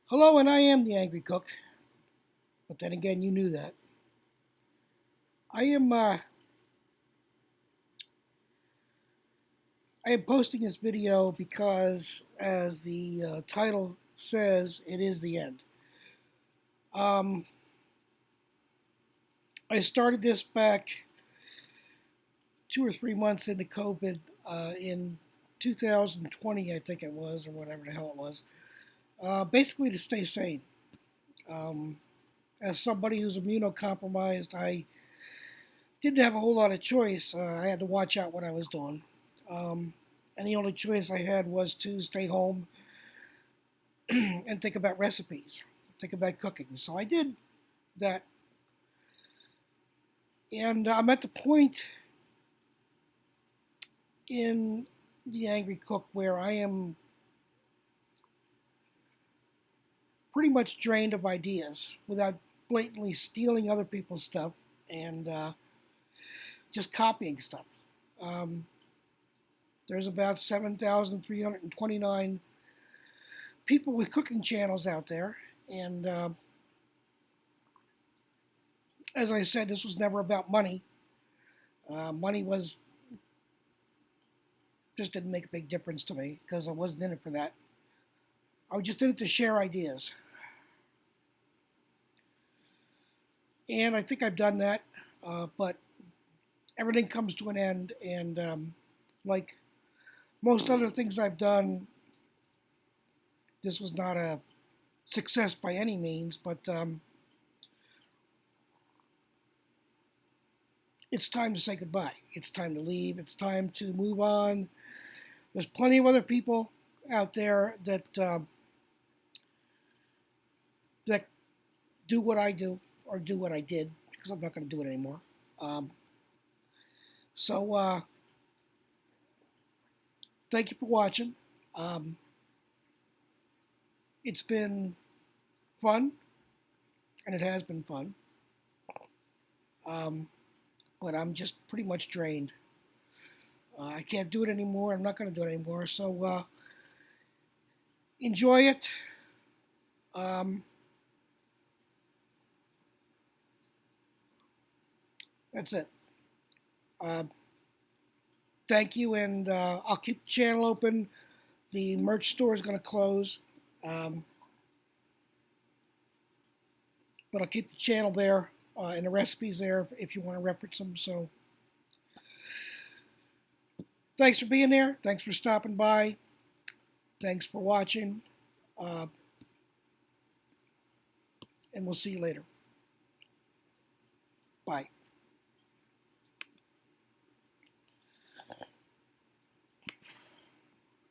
Hello, and I am the Angry Cook, but then again, you knew that. I am I am posting this video because, as the title says, it is the end. Um, I started this back 2 or 3 months into COVID in 2020, I think it was, or whatever the hell it was. Basically, to stay sane. Um, as somebody who's immunocompromised, I didn't have a whole lot of choice. I had to watch out what I was doing. And the only choice I had was to stay home and think about recipes, think about cooking. So I did that. And I'm at the point in the Angry Cook where I am pretty much drained of ideas without blatantly stealing other people's stuff and just copying stuff. Um, there's about 7,329 people with cooking channels out there. And as I said, this was never about money. Money was just didn't make a big difference to me because I wasn't in it for that. I was just in it to share ideas. And I think I've done that, but everything comes to an end. And like most other things I've done, this was not a success by any means, but it's time to say goodbye. It's time to leave. It's time to move on. There's plenty of other people out there that do what I do or do what I did because I'm not going to do it anymore. Um, so thank you for watching. Um, it's been fun, and it has been fun. Um, but I'm just pretty much drained. I can't do it anymore. I'm not going to do it anymore. So enjoy it. Um, that's it. Uh, Thank you, and I'll keep the channel open. The merch store is going to close, um, but I'll keep the channel there and the recipes there if you want to reference them. So thanks for being there. Thanks for stopping by. Thanks for watching. Uh, and we'll see you later. Bye.